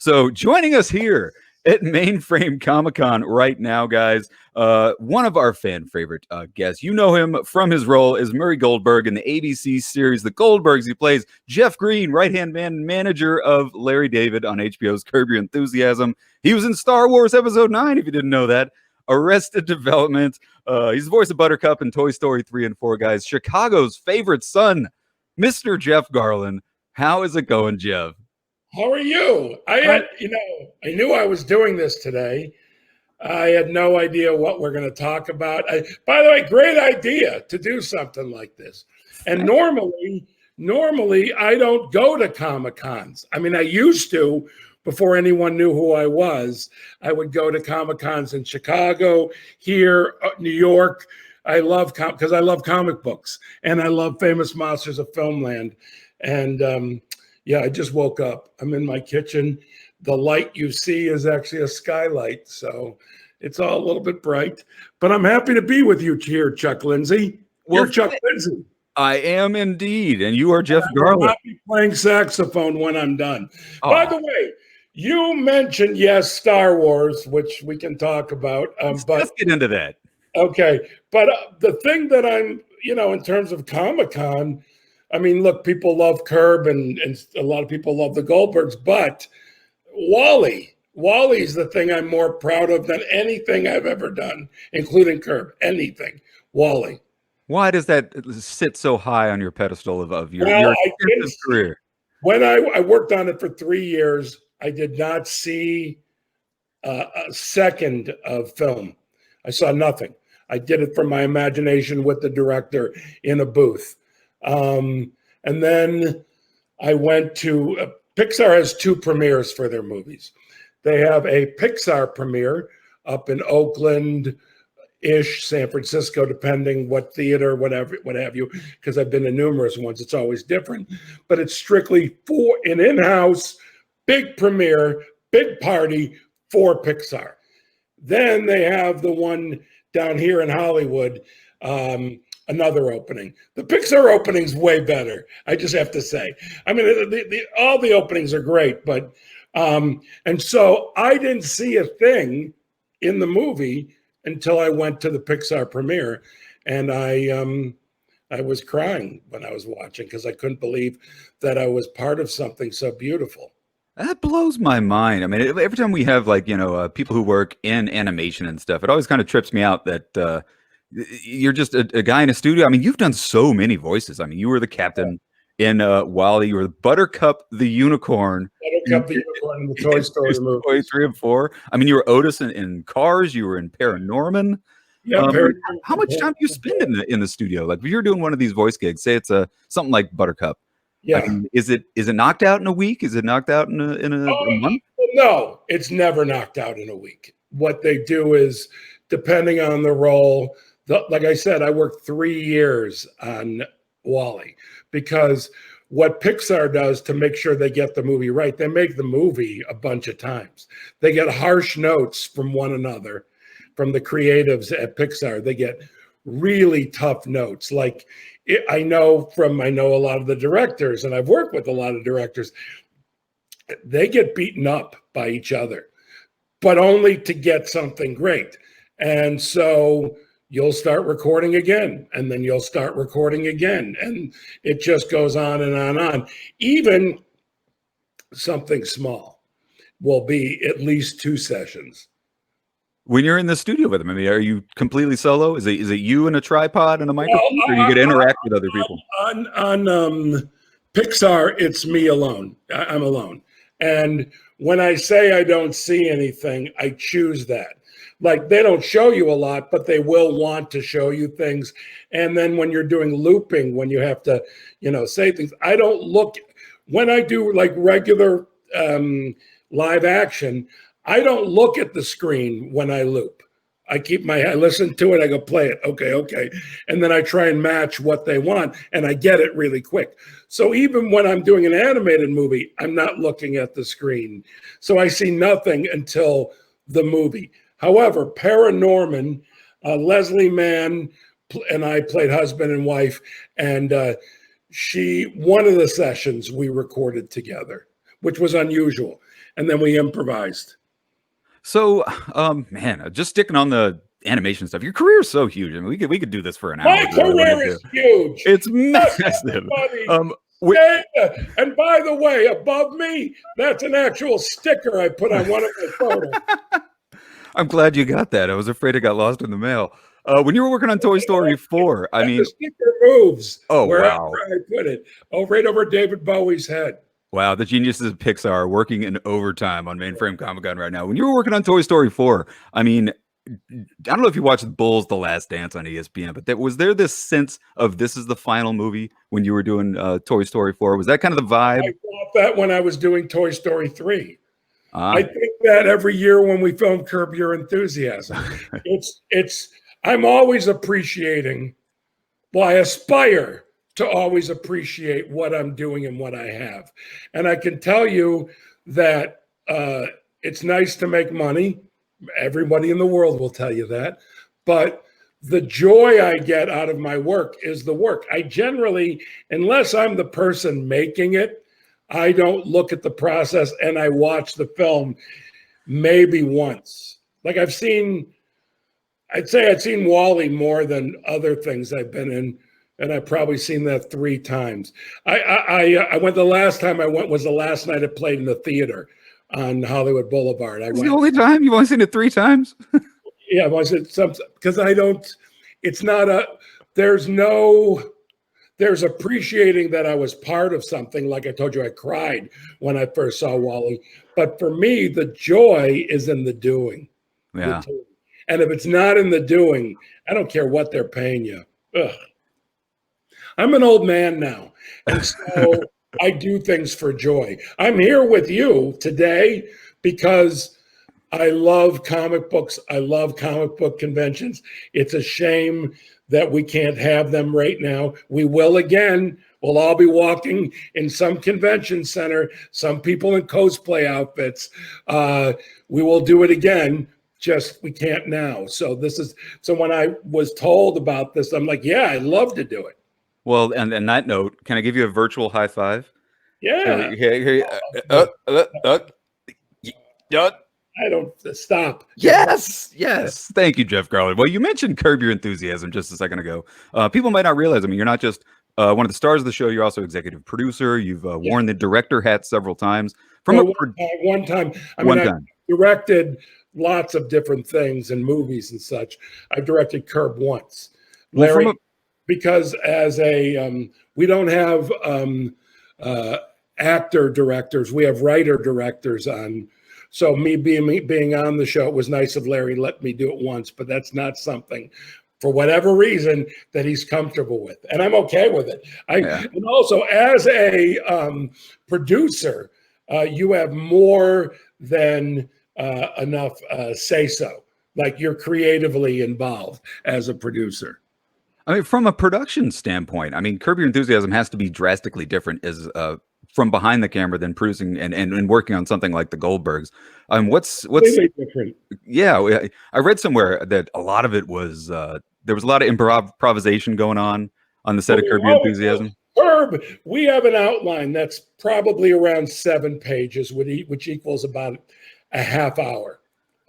So joining us here at Mainframe Comic-Con right now, guys, one of our fan favorite guests. You know him from his role as Murray Goldberg in the ABC series The Goldbergs. He plays Jeff Green, right-hand man and manager of Larry David on HBO's Curb Your Enthusiasm. He was in Star Wars Episode 9, if you didn't know that. Arrested Development. He's the voice of Buttercup in Toy Story 3 and 4, guys. Chicago's favorite son, Mr. Jeff Garlin. How is it going, Jeff? How are you? I knew I was doing this today. I had no idea what we're going to talk about. By the way, great idea to do something like this. And normally I don't go to Comic-Cons. I mean, I used to before anyone knew who I was. I would go to Comic-Cons in Chicago, here, New York. I love because I love comic books and I love Famous Monsters of Filmland. And yeah, I just woke up. I'm in my kitchen. The light you see is actually a skylight, so it's all a little bit bright. But I'm happy to be with you here, Chuck Lindsay. You're Chuck Lindsay. I am indeed, and you are Jeff Garlin. I'll be playing saxophone when I'm done. Oh. By the way, you mentioned, yes, Star Wars, which we can talk about. Let's get into that. Okay, but the thing that I'm, in terms of Comic-Con, I mean, look, people love Curb and a lot of people love the Goldbergs, but Wally's the thing I'm more proud of than anything I've ever done, including Curb, anything. Wally. Why does that sit so high on your pedestal of your career? When I worked on it for 3 years, I did not see a second of film. I saw nothing. I did it from my imagination with the director in a booth. And then I went to Pixar has 2 premieres for their movies. They have a Pixar premiere up in Oakland-ish, San Francisco, depending what theater, whatever, what have you, because I've been to numerous ones. It's always different, but it's strictly for an in-house big premiere, big party for Pixar. Then they have the one down here in Hollywood, another opening. The Pixar opening's way better. I just have to say. I mean, all the openings are great, but and so I didn't see a thing in the movie until I went to the Pixar premiere, and I was crying when I was watching because I couldn't believe that I was part of something so beautiful. That blows my mind. I mean, every time we have people who work in animation and stuff, it always kind of trips me out that you're just a guy in a studio. I mean, you've done so many voices. I mean, you were the captain in Wally. You were Buttercup the Unicorn. Buttercup the Unicorn in the Toy Story movie. Toy 3 and 4. I mean, you were Otis in Cars. You were in Paranorman. Yeah. How much time do you spend in the studio? Like, if you're doing one of these voice gigs, say it's something like Buttercup. Yeah. I mean, is it knocked out in a week? Is it knocked out in a month? No, it's never knocked out in a week. What they do is, depending on the role, like I said, I worked 3 years on Wally because what Pixar does to make sure they get the movie right, they make the movie a bunch of times. They get harsh notes from one another, from the creatives at Pixar. They get really tough notes. Like I know a lot of the directors, and I've worked with a lot of directors. They get beaten up by each other, but only to get something great. And so you'll start recording again, and then you'll start recording again. And it just goes on and on and on. Even something small will be at least 2 sessions. When you're in the studio with them, I mean, are you completely solo? Is it you and a tripod and a microphone, or you get to interact with other people? On Pixar, it's me alone. I'm alone. And when I say I don't see anything, I choose that. Like, they don't show you a lot, but they will want to show you things. And then when you're doing looping, when you have to, say things, I don't look, when I do like regular live action, I don't look at the screen when I loop. I listen to it, I go play it, okay. And then I try and match what they want, and I get it really quick. So even when I'm doing an animated movie, I'm not looking at the screen. So I see nothing until the movie. However, Paranorman, Leslie Mann and I played husband and wife, and one of the sessions we recorded together, which was unusual. and then we improvised. So, man, just sticking on the animation stuff. Your career is so huge. I mean, we could do this for an hour. My career is huge. It's massive. And by the way, above me, that's an actual sticker I put on one of my photos. I'm glad you got that. I was afraid it got lost in the mail. When you were working on Toy Story 4, I mean, the sticker moves. Oh, wherever wow. I put it. Oh, right over David Bowie's head. Wow, the geniuses of Pixar are working in overtime on Mainframe Comic-Con right now. When you were working on Toy Story 4, I mean, I don't know if you watched Bulls The Last Dance on ESPN, but was there this sense of this is the final movie when you were doing Toy Story 4? Was that kind of the vibe? I thought that when I was doing Toy Story 3. I think that every year when we film Curb Your Enthusiasm, I'm always appreciating, well, I aspire to always appreciate what I'm doing and what I have. And I can tell you that it's nice to make money. Everybody in the world will tell you that. But the joy I get out of my work is the work. I generally, unless I'm the person making it, I don't look at the process, and I watch the film maybe once. Like I'd say I'd seen Wall-E more than other things I've been in, and I've probably seen that 3 times. I went, the last time I went was the last night it played in the theater on Hollywood Boulevard. The only time? You've only seen it 3 times? Yeah, I said something because there's appreciating that I was part of something. Like I told you, I cried when I first saw Wall-E. But for me, the joy is in the doing. Yeah. And if it's not in the doing, I don't care what they're paying you. Ugh. I'm an old man now. And so I do things for joy. I'm here with you today because I love comic books. I love comic book conventions. It's a shame that we can't have them right now. We will again. We'll all be walking in some convention center, some people in cosplay outfits. We will do it again, just we can't now. So when I was told about this, I'm like, yeah, I'd love to do it. Well, and on that note, can I give you a virtual high five? Yeah. I don't stop. Yes. Thank you, Jeff Garlin. Well, you mentioned Curb Your Enthusiasm just a second ago. People might not realize, I mean, you're not just one of the stars of the show, you're also executive producer. You've worn the director hat several times. One time. I directed lots of different things and movies and such. I directed Curb once. Larry, because as we don't have actor directors, we have writer directors on. So me being on the show, it was nice of Larry let me do it once, but that's not something, for whatever reason, that he's comfortable with, and I'm okay with it. And also as a producer, you have more than enough say so. Like you're creatively involved as a producer. I mean, from a production standpoint, I mean, Curb Your Enthusiasm has to be drastically different as from behind the camera than producing and working on something like the Goldbergs. What's different? Yeah, I read somewhere that a lot of it was there was a lot of improvisation going on the set of Curb Your Enthusiasm. Curb, we have an outline that's probably around 7 pages, which equals about a half hour.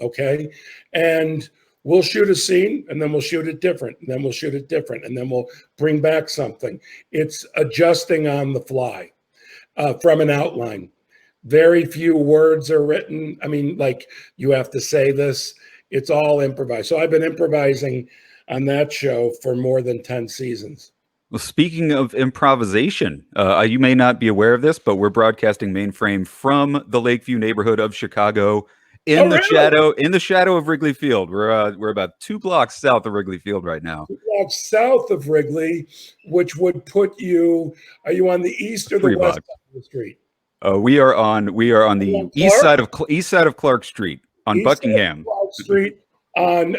Okay, and we'll shoot a scene, and then we'll shoot it different, and then we'll shoot it different, and then we'll bring back something. It's adjusting on the fly. From an outline. Very few words are written. I mean, like you have to say this. It's all improvised. So I've been improvising on that show for more than 10 seasons. Well, speaking of improvisation, you may not be aware of this, but we're broadcasting Mainframe from the Lakeview neighborhood of Chicago in the shadow of Wrigley Field. We're about 2 blocks south of Wrigley Field right now. 2 blocks south of Wrigley, which would put you. Are you on the east or the west side of the street? We are on the east side of Clark Street on east Buckingham Clark Street on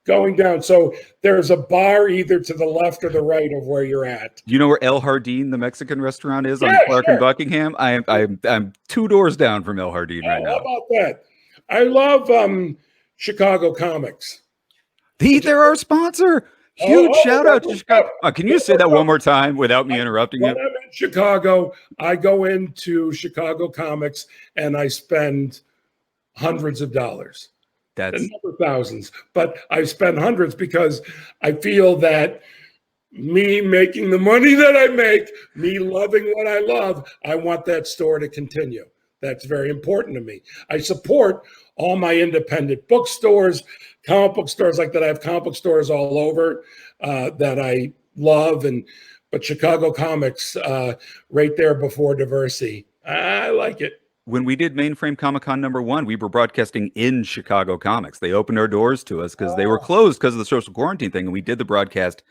going down. So there's a bar either to the left or the right of where you're at. You know where El Jardín, the Mexican restaurant, is on Clark and Buckingham? I'm 2 doors down from El Jardín right now. How about that? I love Chicago comics. They're our sponsor. Huge shout out to Chicago. Can you say that one no. more time without me interrupting When you? I'm in Chicago, I go into Chicago Comics and I spend hundreds of dollars. That's Never thousands, but I spend hundreds because I feel that me making the money that I make, me loving what I love, I want that store to continue. That's very important to me. I support all my independent bookstores, comic book stores like that. I have comic book stores all over that I love, but Chicago Comics, right there before Diversity, I like it. when we did Mainframe Comic Con #1, we were broadcasting in Chicago Comics. They opened our doors to us because they were closed because of the social quarantine thing, and we did the broadcast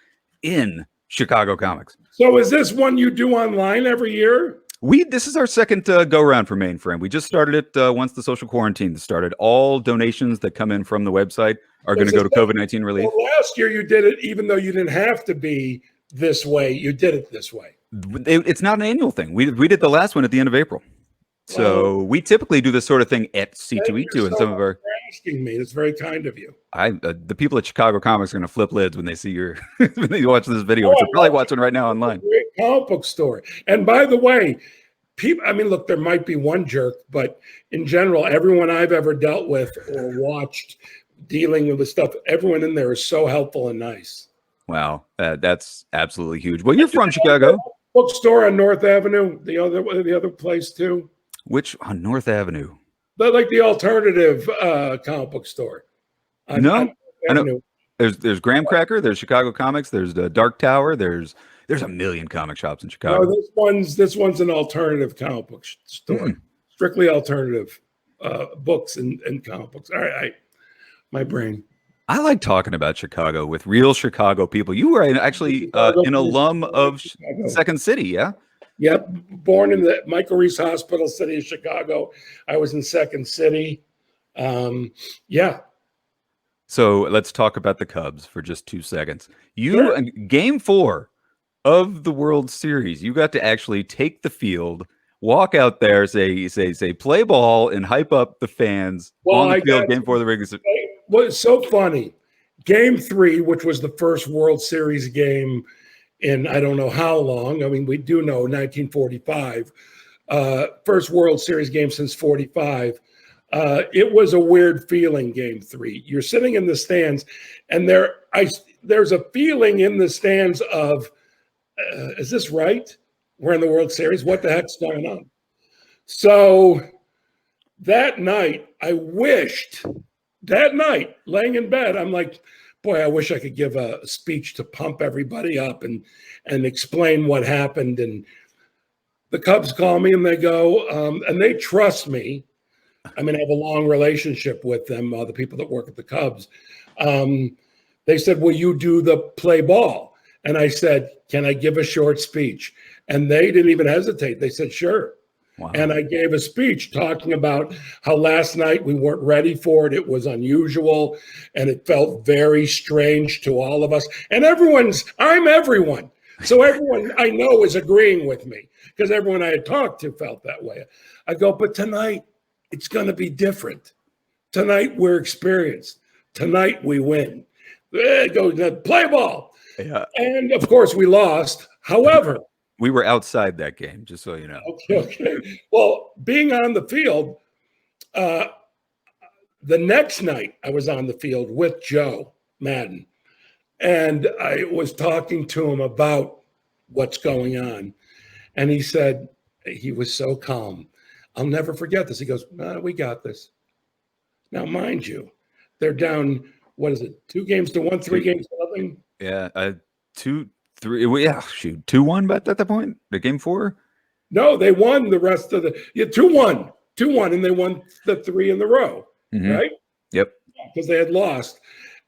in Chicago Comics. So is this one you do online every year? This is our second go round for Mainframe. We just started it once the social quarantine started. All donations that come in from the website are going to go to COVID-19 relief. Well, last year you did it, even though you didn't have to be this way. You did it this way. It's not an annual thing. We did the last one at the end of April. So we typically do this sort of thing at C2E2 and some of our. Asking me, it's very kind of you. The people at Chicago Comics are going to flip lids when they see your when they watch this video, which they're probably watching right now online. Great comic book store. And by the way, people. I mean, look, there might be one jerk, but in general, everyone I've ever dealt with or watched dealing with the stuff, everyone in there is so helpful and nice. Wow, that's absolutely huge. Well, you're from Chicago. Bookstore on North Avenue, the other place too. Which on North Avenue? But like the alternative comic book store. I know. There's Graham Cracker. There's Chicago Comics. There's the Dark Tower. There's a million comic shops in Chicago. No, this one's an alternative comic book store. Strictly alternative books and comic books. All right, my brain. I like talking about Chicago with real Chicago people. You were actually an alum of Second City, yeah? Yep, born in the Michael Reese Hospital, city of Chicago. I was in Second City. Yeah. So let's talk about the Cubs for just 2 seconds. Game 4 of the World Series, you got to actually take the field, walk out there, say play ball, and hype up the fans on the field. Game 4 of the regular season. What's so funny? Game 3, which was the first World Series game in I don't know how long. I mean, we do know 1945. First World Series game since 45. It was a weird feeling, Game 3. You're sitting in the stands, and there's a feeling in the stands of, is this right? We're in the World Series. What the heck's going on? So that night, laying in bed, I'm like, boy, I wish I could give a speech to pump everybody up and explain what happened. And the Cubs call me and they go, and they trust me. I mean, I have a long relationship with them, the people that work at the Cubs. They said, will you do the play ball? And I said, can I give a short speech? And they didn't even hesitate. They said, sure. Wow. And I gave a speech talking about how last night we weren't ready for it. It was unusual, and it felt very strange to all of us. And I'm everyone. So everyone I know is agreeing with me because everyone I had talked to felt that way. I go, but tonight it's going to be different. Tonight we're experienced. Tonight we win. Go play ball. Yeah. And of course we lost. However, we were outside that game, just so you know. Okay. Well, being on the field, the next night I was on the field with Joe Madden, and I was talking to him about what's going on. And he said, he was so calm. I'll never forget this. He goes, we got this. Now, mind you, they're down, 2 games to 1, 3 games to nothing? Yeah, 2-1 at that point, the Game 4. No, they won the rest of the 2-1, and they won the 3 in the row, right? Yep, because they had lost,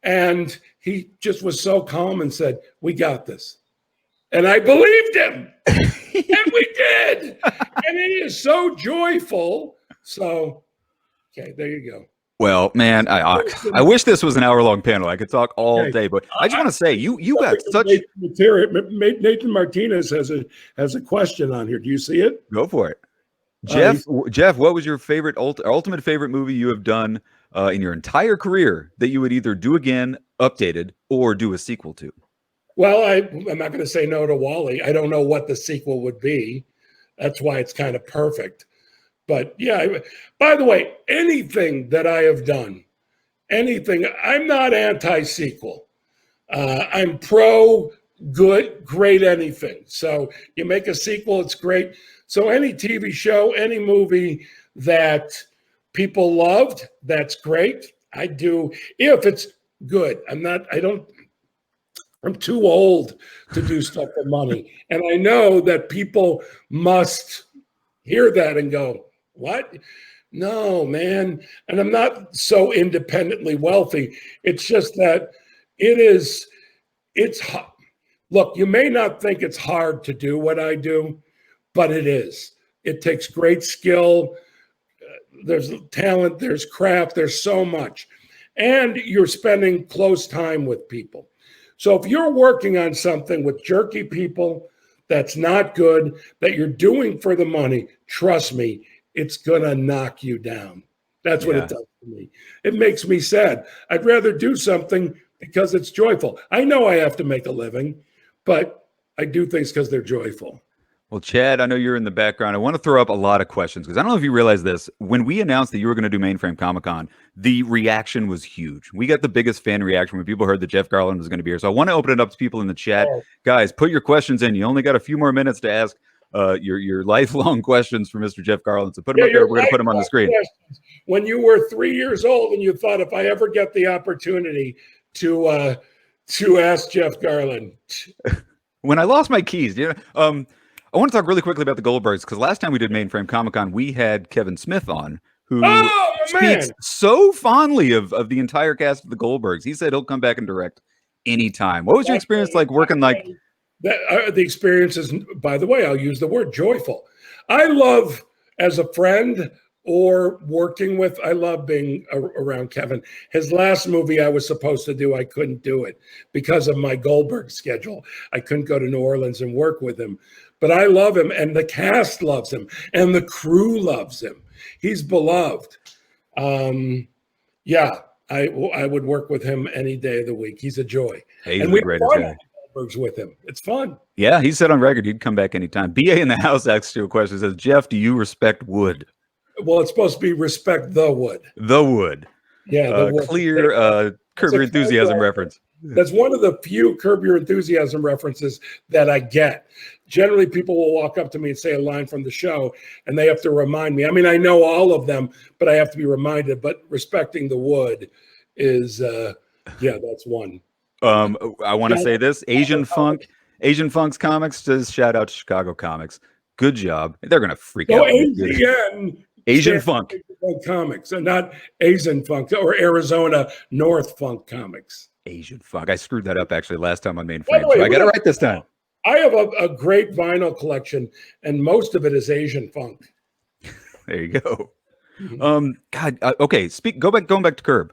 and he just was so calm and said, "We got this," and I believed him, and we did, and it is so joyful. So, okay, there you go. Well, man, I wish this was an hour-long panel. I could talk all day, but I just want to say you got such material. Nathan Martinez has a question on here. Do you see it? Go for it, Jeff. Jeff, what was your favorite ultimate favorite movie you have done in your entire career that you would either do again, updated, or do a sequel to? Well, I'm not going to say no to Wally. I don't know what the sequel would be. That's why it's kind of perfect. But yeah, by the way, anything that I have done, anything, I'm not anti-sequel. I'm pro good, great anything. So you make a sequel, it's great. So any TV show, any movie that people loved, that's great. I do if it's good. I'm too old to do stuff for money. And I know that people must hear that and go, what? No, man. And I'm not so independently wealthy. It's just that it's look, you may not think it's hard to do what I do, but it is. It takes great skill. There's talent, there's craft, there's so much. And you're spending close time with people. So if you're working on something with jerky people that's not good, that you're doing for the money, trust me, it's going to knock you down. That's what it does to me. It makes me sad. I'd rather do something because it's joyful. I know I have to make a living, but I do things because they're joyful. Well, Chad, I know you're in the background. I want to throw up a lot of questions because I don't know if you realize this. When we announced that you were going to do Mainframe Comic-Con, the reaction was huge. We got the biggest fan reaction when people heard that Jeff Garlin was going to be here. So I want to open it up to people in the chat. Oh. Guys, put your questions in. You only got a few more minutes to ask your lifelong questions for Mr. Jeff Garlin. So put them up there. We're going to put them on the screen. When you were 3 years old and you thought, if I ever get the opportunity to ask Jeff Garlin. When I lost my keys, I want to talk really quickly about the Goldbergs because last time we did Mainframe Comic-Con, we had Kevin Smith on, who speaks so fondly of the entire cast of the Goldbergs. He said he'll come back and direct anytime. What was your experience like working like that? The experience is, by the way, I'll use the word joyful. I love, as a friend or working with, I love being around Kevin. His last movie I was supposed to do, I couldn't do it because of my Goldberg schedule. I couldn't go to New Orleans and work with him. But I love him, and the cast loves him, and the crew loves him. He's beloved. Yeah, I would work with him any day of the week. He's a joy. Hey, and we have fun with him. It's fun. Yeah, he said on record he'd come back anytime. BA in the house asks you a question. Says, Jeff, do you respect wood? Well, it's supposed to be respect the wood. The wood. Yeah, the wood. Clear Curb Your Enthusiasm reference. That's one of the few Curb Your Enthusiasm references that I get. Generally, people will walk up to me and say a line from the show, and they have to remind me. I mean, I know all of them, but I have to be reminded. But respecting the wood is, that's one. I want to say this. Asian Funk's Comics says, shout out to Chicago Comics. Good job. They're going to freak out. Asian Funk Comics, and not Asian Funk or Arizona North Funk Comics. Asian Funk. I screwed that up actually last time on Mainframe, so I got it right this time. I have a great vinyl collection, and most of it is Asian Funk. There you go. God. Okay. Going back to Curb.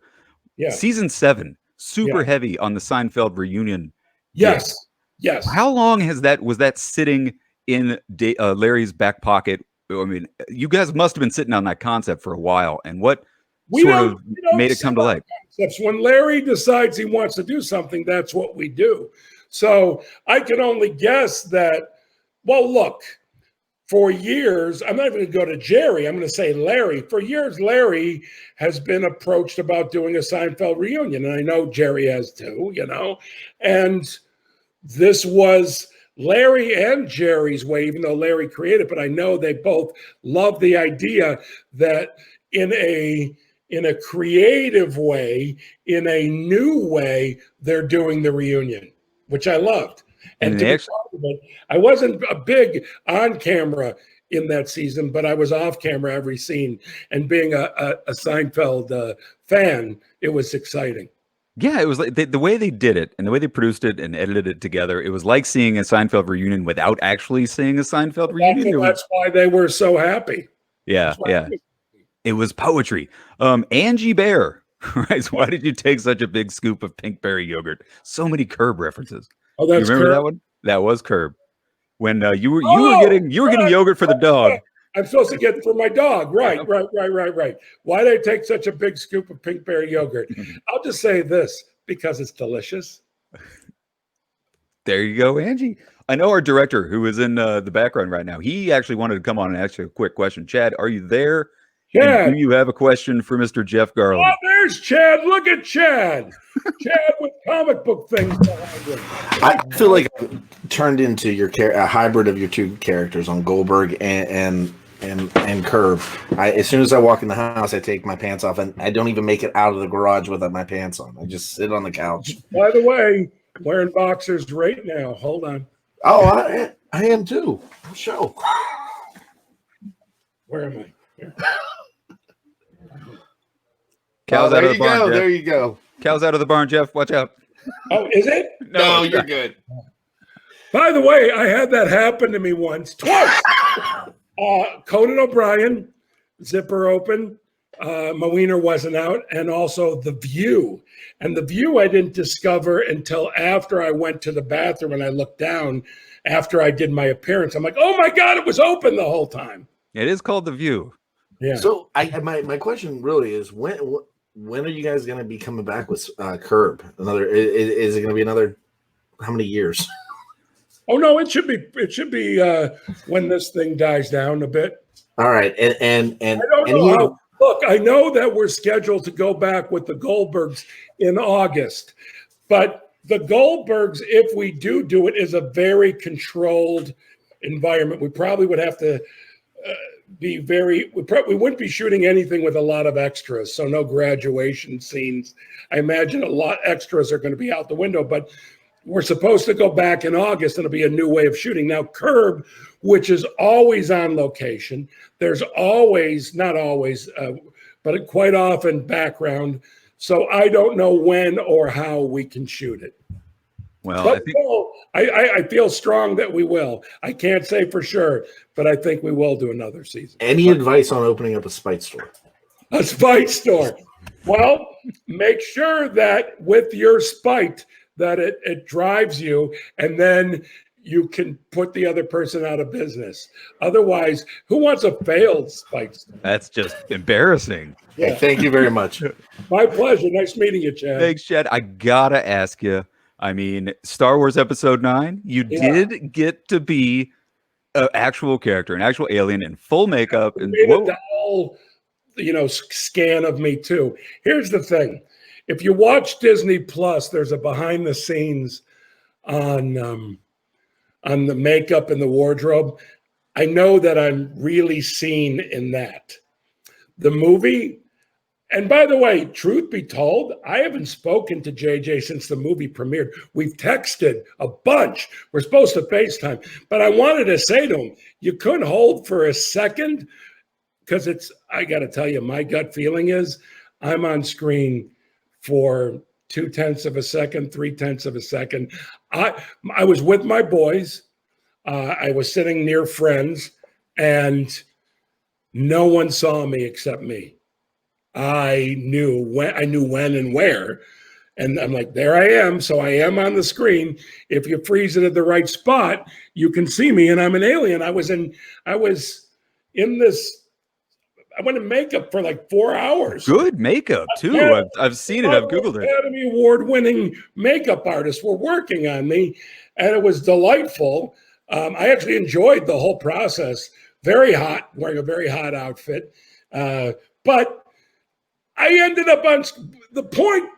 Yeah. Season 7, super heavy on the Seinfeld reunion. Yes. Yes. How long was that sitting in Larry's back pocket? I mean, you guys must have been sitting on that concept for a while. And what made it come to light? When Larry decides he wants to do something, that's what we do. So I can only guess that, well, look, for years, I'm not even going to go to Jerry. I'm going to say Larry. For years, Larry has been approached about doing a Seinfeld reunion. And I know Jerry has too, And this was Larry and Jerry's way, even though Larry created, but I know they both love the idea that in a creative way, in a new way, they're doing the reunion, which I loved. And I wasn't a big on camera in that season, but I was off camera every scene. And being a Seinfeld fan, it was exciting. Yeah, it was like the way they did it and the way they produced it and edited it together. It was like seeing a Seinfeld reunion without actually seeing a Seinfeld reunion. That's why they were so happy. Yeah, yeah. It was poetry. Angie Bear, right? So why did you take such a big scoop of pink berry yogurt? So many Curb references. Oh, that's you remember Curb? That one? That was Curb. When you were getting yogurt for the dog. I'm supposed to get it for my dog. Right. Why did I take such a big scoop of pink berry yogurt? I'll just say this, because it's delicious. There you go, Angie. I know our director who is in the background right now. He actually wanted to come on and ask you a quick question. Chad, are you there? And do Chad. you have a question for Mr. Jeff Oh, Garlin? there's Chad. Look at Chad. Chad with comic book things behind him. I feel like I've turned into a hybrid of your two characters on Goldberg and Curve. As soon as I walk in the house, I take my pants off, and I don't even make it out of the garage without my pants on. I just sit on the couch. By the way, wearing boxers right now. Hold on. Oh, I am too. Show. Where am I? Here. Cow's out of the barn, go. Jeff. There you go. Cow's out of the barn, Jeff. Watch out. Oh, is it? No, you're good. By the way, I had that happen to me twice. Conan O'Brien, zipper open. My wiener wasn't out, and also The View. And The View I didn't discover until after I went to the bathroom and I looked down after I did my appearance. I'm like, oh my God, it was open the whole time. It is called The View. Yeah. So my question really is when are you guys going to be coming back with Curb? Is it going to be another how many years? Oh no, it should be when this thing dies down a bit. All right, and I don't know how. Look, I know that we're scheduled to go back with the Goldbergs in August, but the Goldbergs, if we do it, is a very controlled environment. We probably would have to we wouldn't be shooting anything with a lot of extras, so no graduation scenes. I imagine a lot extras are going to be out the window, but we're supposed to go back in August, and it'll be a new way of shooting. Now, Curb, which is always on location, there's always, not always, but quite often background. So I don't know when or how we can shoot it. Well, but I feel strong that we will. I can't say for sure, but I think we will do another season. Any advice on opening up a Spite store? A Spite store. Well, make sure that with your Spite that it drives you, and then you can put the other person out of business. Otherwise, who wants a failed Spite store? That's just embarrassing. Yeah. Hey, thank you very much. My pleasure. Nice meeting you, Chad. Thanks, Chad. I gotta ask you. I mean, Star Wars Episode 9, you did get to be an actual character, an actual alien in full makeup. And the whole, scan of me too. Here's the thing. If you watch Disney Plus, there's a behind the scenes on the makeup and the wardrobe. I know that I'm really seen in that. The movie, and by the way, truth be told, I haven't spoken to JJ since the movie premiered. We've texted a bunch. We're supposed to FaceTime, but I wanted to say to him, you couldn't hold for a second, because I got to tell you, my gut feeling is I'm on screen for 0.2 of a second, 0.3 of a second. I was with my boys. I was sitting near friends, and no one saw me except me. I knew when and where, and I'm like, there I am. So I am on the screen. If you freeze it at the right spot, you can see me, and I'm an alien. I was in this. I went in makeup for like 4 hours. Good makeup too. I've seen it. I've Googled it. Academy Award-winning makeup artists were working on me, and it was delightful. I actually enjoyed the whole process. Very hot, wearing a very hot outfit. But I ended up on the point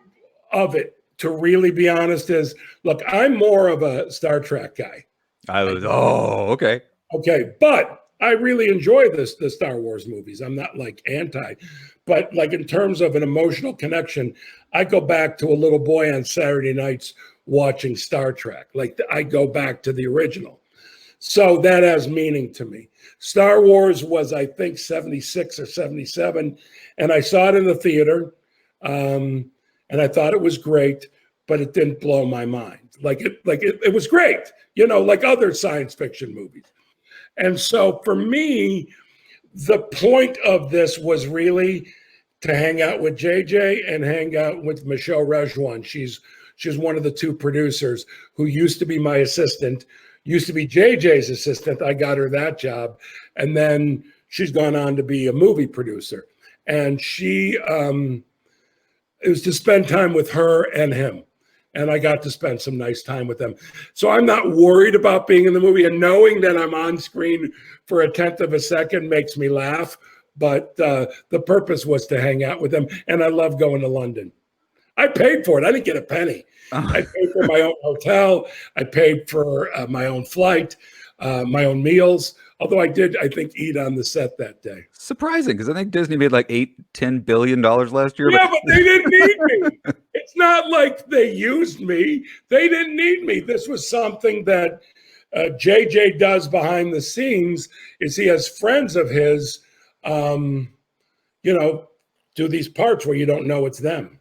of it, to really be honest, is, look, I'm more of a Star Trek guy. Okay. Okay, but I really enjoy the Star Wars movies. I'm not like anti, but like in terms of an emotional connection, I go back to a little boy on Saturday nights watching Star Trek. Like I go back to the original. So that has meaning to me. Star Wars was, I think, 76 or 77, and I saw it in the theater, and I thought it was great, but it didn't blow my mind. It was great, like other science fiction movies. And so for me, the point of this was really to hang out with JJ and hang out with Michelle Rejwan. She's one of the two producers who used to be my assistant, used to be JJ's assistant. I got her that job. And then she's gone on to be a movie producer. And it was to spend time with her and him. and I got to spend some nice time with them. So I'm not worried about being in the movie, and knowing that I'm on screen for a tenth of a second makes me laugh. But the purpose was to hang out with them, and I love going to London. I paid for it. I didn't get a penny. I paid for my own hotel. I paid for my own flight, my own meals. Although I did, I think, eat on the set that day. Surprising, because I think Disney made like $8-10 billion last year. Yeah, but they didn't need me. It's not like they used me. They didn't need me. This was something that JJ does behind the scenes. Is he has friends of his, do these parts where you don't know it's them.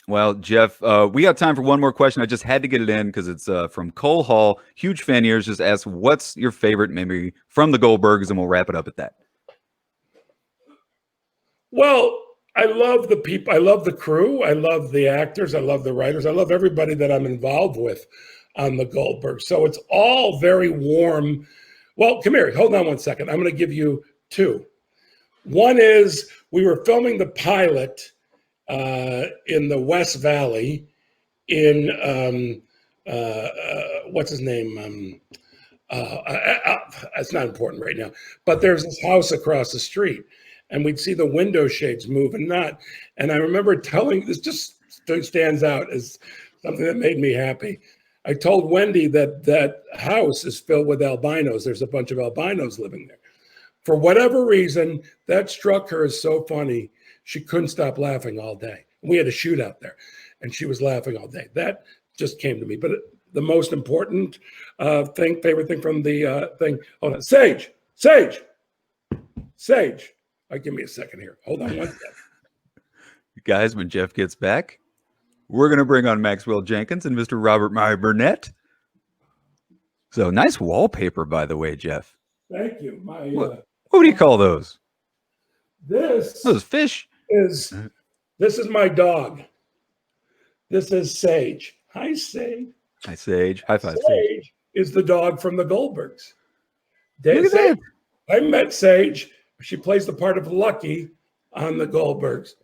Well, Jeff, we got time for one more question. I just had to get it in because it's from Cole Hall. Huge fan of yours. Just asked, what's your favorite memory from the Goldbergs? And we'll wrap it up at that. Well, I love the people. I love the crew. I love the actors. I love the writers. I love everybody that I'm involved with on the Goldbergs. So it's all very warm. Well, come here. Hold on one second. I'm going to give you two. One is we were filming the pilot in the West Valley in what's his name? It's not important right now, but there's this house across the street, and we'd see the window shades move and not. And I remember telling, this just stands out as something that made me happy. I told Wendy that house is filled with albinos. There's a bunch of albinos living there. For whatever reason, that struck her as so funny. She couldn't stop laughing all day. We had a shootout there, and she was laughing all day. That just came to me. But the most important favorite thing from the thing, hold on, Sage. All right, give me a second here. Hold on one second. Guys, when Jeff gets back, we're going to bring on Maxwell Jenkins and Mr. Robert Meyer Burnett. So nice wallpaper, by the way, Jeff. Thank you. What do you call those? Those fish. This is my dog. This is Sage. Hi, Sage. Hi, Sage. High five, Sage. Sage is the dog from the Goldbergs. Look at that. I met Sage. She plays the part of Lucky on the Goldbergs.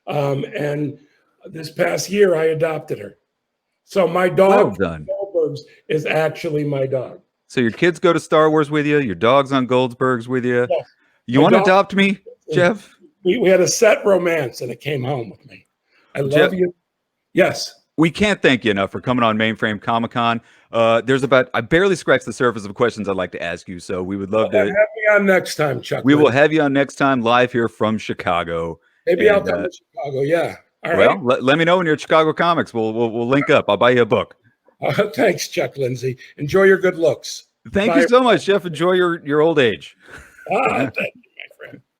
And this past year, I adopted her. So my dog from the Goldbergs is actually my dog. So your kids go to Star Wars with you. Your dog's on Goldbergs with you. Yes. You want to adopt me, Jeff? We had a set romance, and it came home with me. I love you. Yes. We can't thank you enough for coming on Mainframe Comic-Con. I barely scratched the surface of questions I'd like to ask you, so we would love to have me on next time, Chuck. We will have you on next time live here from Chicago. Maybe I'll come to Chicago. Yeah. All right. Well, let me know when you're at Chicago Comics. We'll link up. I'll buy you a book. Thanks, Chuck Lindsay. Enjoy your good looks. Thank you so much, Jeff. Enjoy your old age. Thank you.